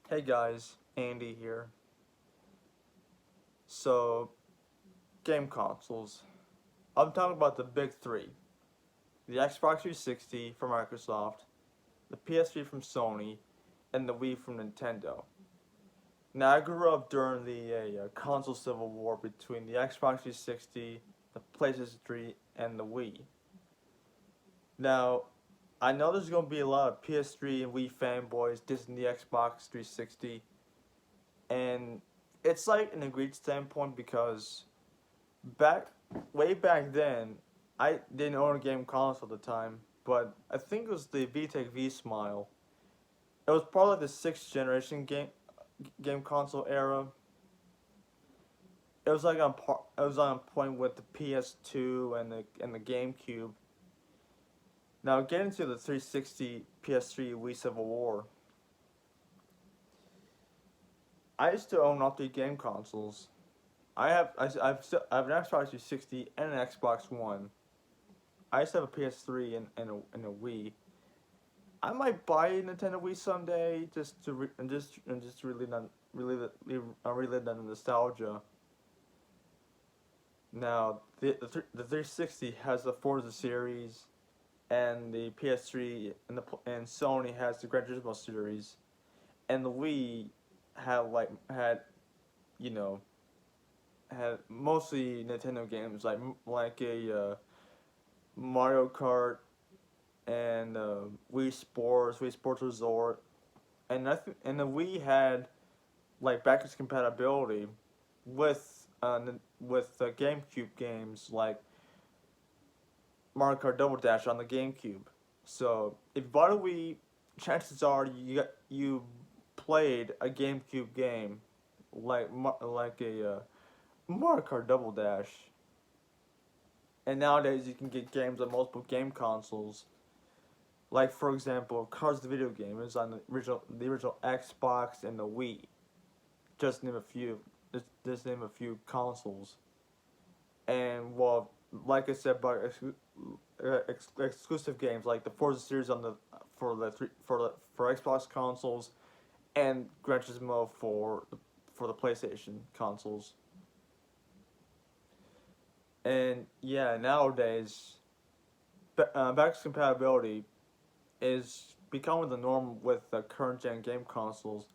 Hey guys, Andy here. So, game consoles. I'm talking about the big three: the Xbox 360 from Microsoft, the PS3 from Sony, and the Wii from Nintendo. Now, I grew up during the console civil war between the Xbox 360, the PlayStation 3, and the Wii. Now, I know there's gonna be a lot of PS3 and Wii fanboys dissing the Xbox 360, and it's like an agreed standpoint because back way back then, I didn't own a game console at the time, but I think it was the VTech V Smile. It was probably the sixth generation game console era. It was like it was on point with the PS2 and the GameCube. Now getting to the 360, PS3, Wii Civil War. I used to own all three game consoles. I have an Xbox 360 and an Xbox One. I used to have a PS3 and a Wii. I might buy a Nintendo Wii someday just to just relive that nostalgia. Now the 360 has the Forza series, and the PS3 and Sony has the Gran Turismo series, and the Wii had you know had mostly Nintendo games like a Mario Kart and Wii Sports Resort, and and the Wii had like backwards compatibility with GameCube games like Mario Kart Double Dash on the GameCube. So if you bought a Wii, chances are you played a GameCube game like a Mario Kart Double Dash. And nowadays you can get games on multiple game consoles. Like for example, Cars the video game is on the original Xbox and the Wii. Just name a few. Just name a few consoles. And well, like I said, about exclusive games like the Forza series on the for Xbox consoles, and Gran Turismo for the PlayStation consoles. And yeah, nowadays, backwards compatibility is becoming the norm with the current gen game consoles.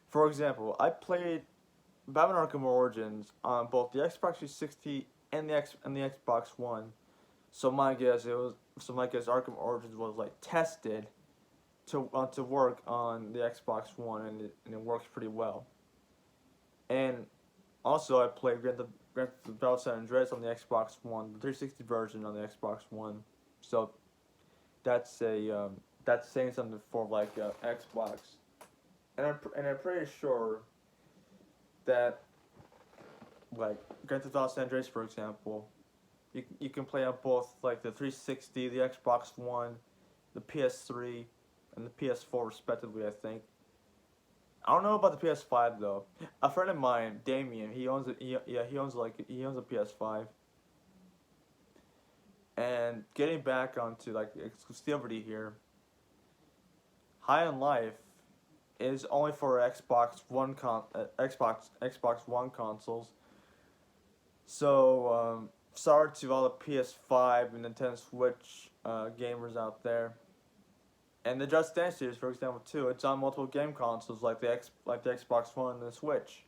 For example, I played Batman Arkham Origins on both the Xbox 360 and the Xbox One. So my guess Arkham Origins was like tested to work on the Xbox One, and it works pretty well. And also I played Grand Theft Auto San Andreas on the Xbox One, the 360 version on the Xbox One. So that's that's saying something for like Xbox. And I'm pretty sure that like Grand Theft Auto San Andreas, for example, you can play on both like the 360, the Xbox One, the PS3, and the PS4 respectively. I think. I don't know about the PS5 though. A friend of mine, Damien, he owns it. He owns a PS5. And getting back onto like exclusivity here, High on Life is only for Xbox One consoles. So sorry to all the PS5 and Nintendo Switch gamers out there. And the Just Dance series, for example, too, it's on multiple game consoles like the Xbox One and the Switch.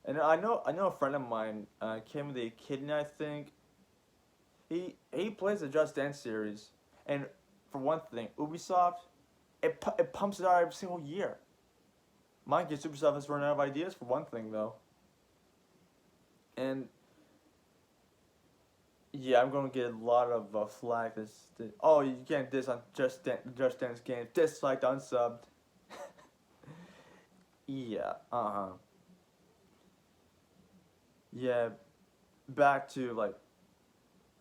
And I know a friend of mine came with a kidney. I think he plays the Just Dance series, and for one thing, Ubisoft it pumps it out every single year. My guess Ubisoft is running out of ideas for one thing though. And yeah, I'm gonna get a lot of flack. Oh, you can't diss on Just Dance game. Disliked, unsubbed. Yeah, yeah. Back to like,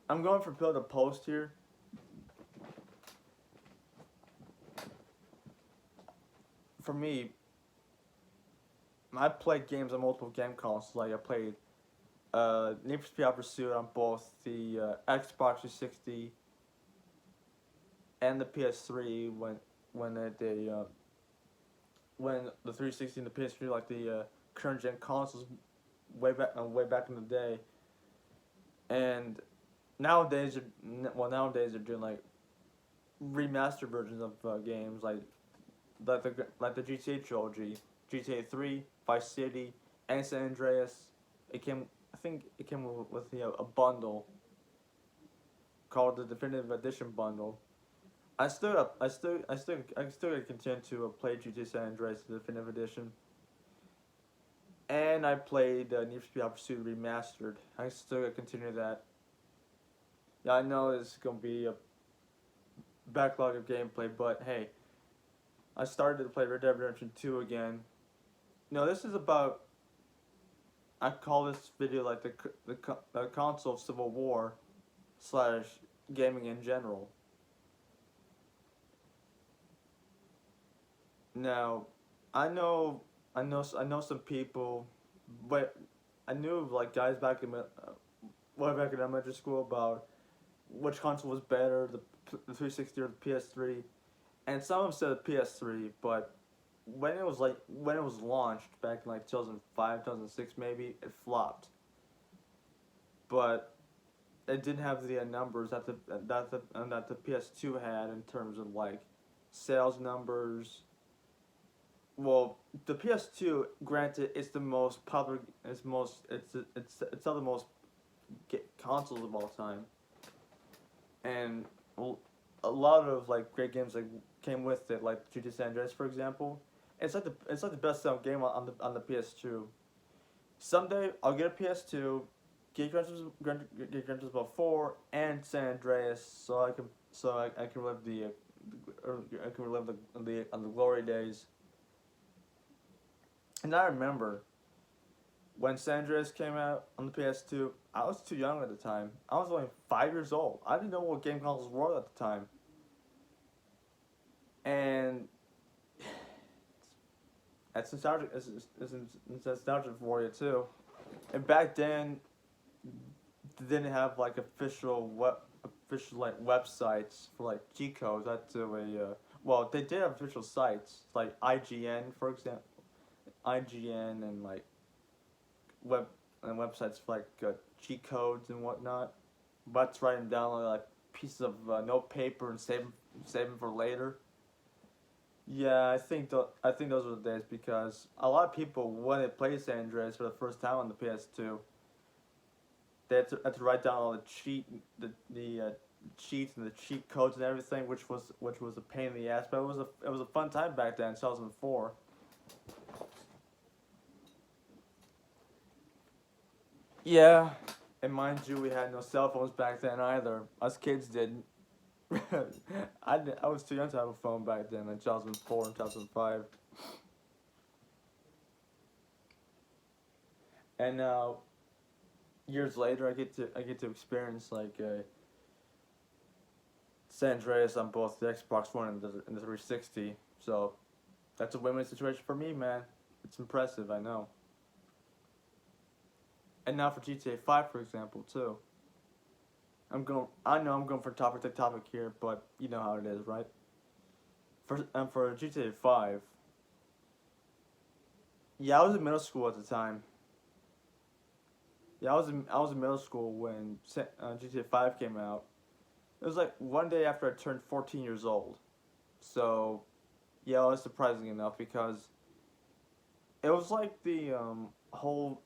I'm going for build a post here. For me, I played games on multiple game consoles. Like I played Need for Speed Hot Pursuit on both the Xbox 360 and the PS3 when when the 360 and the PS3, like the current gen consoles, way back in the day, and nowadays, nowadays they're doing like remastered versions of games like the GTA trilogy, GTA 3, Vice City, and San Andreas. I think it came with a bundle called the Definitive Edition bundle. I still continue to play GTA San Andreas the Definitive Edition, and I played Need for Speed Hot Pursuit Remastered. I still continue that. Yeah, I know it's gonna be a backlog of gameplay, but hey, I started to play Red Dead Redemption 2 again. This is about. I call this video like the console of Civil War slash gaming in general. Now, I know some people, but I knew like guys way back in elementary school about which console was better, the 360 or the PS3, and some of them said the PS3, but when it was launched back in like 2005, 2006 maybe, it flopped. But it didn't have the numbers that the PS2 had in terms of like sales numbers. Well, the PS2, granted, it's the most popular. It's not the most consoles of all time, and a lot of like great games like came with it, like GTA San Andreas, for example. It's like the best selling game on the PS2. Someday I'll get a PS2, get Gran Turismo 4 and San Andreas, I can relive the glory days. And I remember when San Andreas came out on the PS2, I was too young at the time. I was only 5 years old. I didn't know what game consoles were at the time. And it's nostalgic. It's nostalgic for you too. And back then, they didn't have like official like websites for like G codes. That's well, they did have official sites like IGN, for example, IGN and like websites for like cheat codes and whatnot. But to write them down on like pieces of note paper and save them for later. Yeah, I think those were the days because a lot of people when they played San Andreas for the first time on the PS2, they had to write down all the cheats and the cheat codes and everything, which was a pain in the ass. But it was a fun time back then, 2004. Yeah, and mind you, we had no cell phones back then either. Us kids didn't. I was too young to have a phone back then, in 2004 and 2005. And now, years later, I get to experience like San Andreas on both the Xbox One and the 360. So that's a win-win situation for me, man. It's impressive, I know. And now for GTA 5, for example, too. I know I'm going for topic to topic here, but you know how it is, right? For GTA 5, yeah, I was in middle school at the time. Yeah, I was in middle school when GTA 5 came out. It was like one day after I turned 14 years old. So, yeah, it was surprising enough because it was like the whole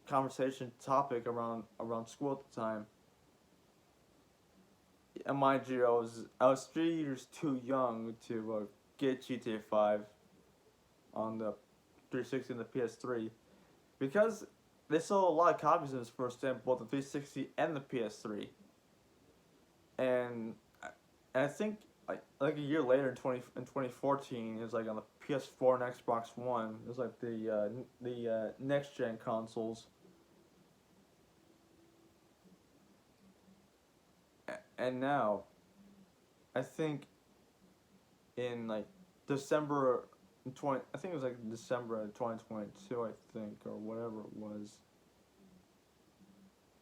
conversation topic around school at the time. And mind you, I was 3 years too young to get GTA 5 on the 360 and the PS3 because they sold a lot of copies in its first day, both the 360 and the PS3. And I think like a year later in 2014, it was like on the PS4 and Xbox One. It was like the next gen consoles. And now, I think in like December I think it was like December of 2022, I think, or whatever it was.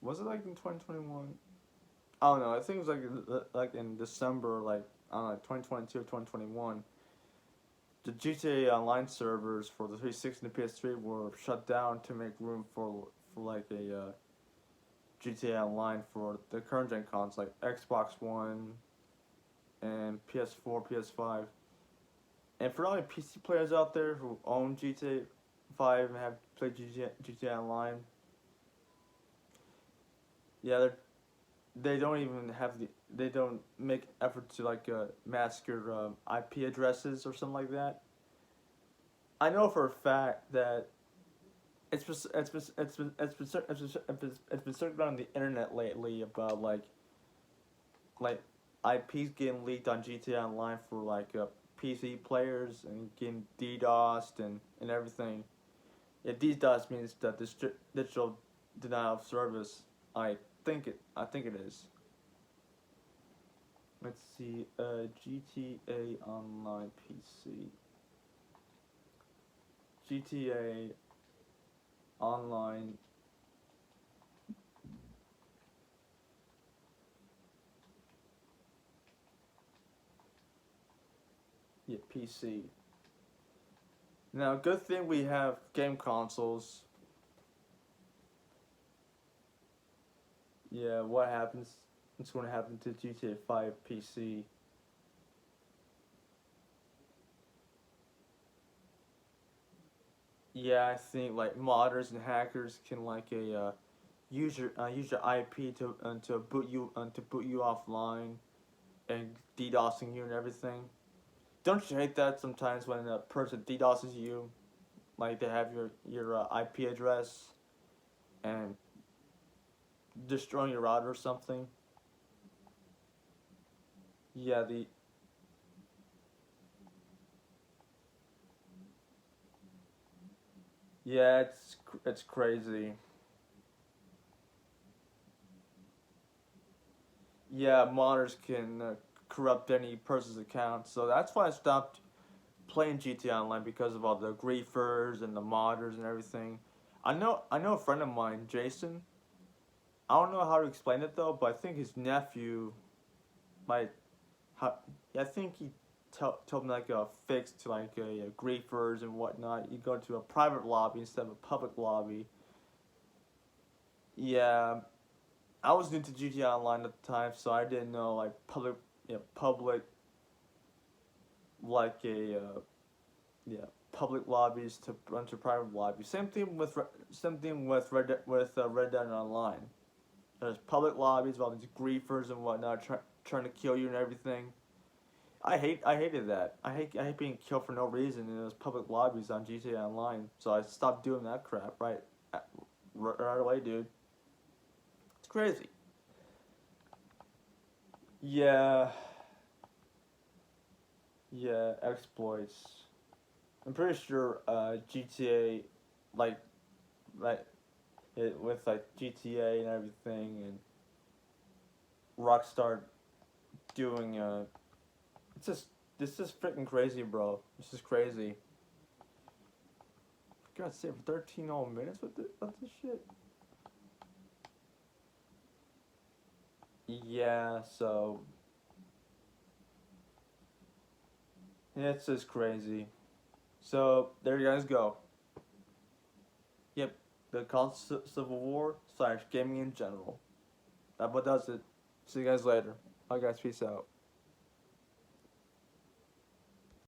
Was it like in 2021? I don't know. I think it was like in December, like I don't know, 2022 or 2021. the GTA Online servers for the 360 and the PS3 were shut down to make room for like a GTA Online for the current gen consoles like Xbox One and PS4, PS5. And for all the PC players out there who own GTA 5 and have played GTA Online, yeah, they don't even have they don't make effort to like mask your IP addresses or something like that. I know for a fact that it's been circulating on the internet lately about like IPs getting leaked on GTA Online for like PC players and getting DDoSed and everything. Yeah, DDoS means that digital denial of service. I think it is. Let's see, GTA Online PC. GTA Online. Yeah, PC. Now, good thing we have game consoles. Yeah, what happens? What's going to happen to GTA 5 PC? Yeah, I think like modders and hackers can like use your IP to boot you offline and DDoSing you and everything. Don't you hate that sometimes when a person DDoSes you, like they have your IP address and destroying your router or something? Yeah, the yeah, it's crazy. Yeah, modders can corrupt any person's account, so that's why I stopped playing GTA Online because of all the griefers and the modders and everything. I know a friend of mine, Jason. I don't know how to explain it though, but I think his nephew might. How, yeah, I think he told me like a fix to like griefers and whatnot. You go to a private lobby instead of a public lobby. Yeah, I was new to GTA Online at the time, so I didn't know like public like a yeah public lobbies to run to private lobbies. Same thing with Red Dead Online. There's public lobbies with all these griefers and whatnot trying to kill you and everything. I hated that. I hate being killed for no reason in those public lobbies on GTA Online. So I stopped doing that crap right away, dude. It's crazy. Yeah, yeah, exploits. I'm pretty sure GTA like like with like GTA and everything and Rockstar doing it's just this is freaking crazy, bro. This is crazy. For God's sake, 13 whole minutes with this shit. Yeah, so yeah, it's just crazy. So there you guys go. Yep, the console civil war / gaming in general. That what does it. See you guys later. Bye guys, peace out.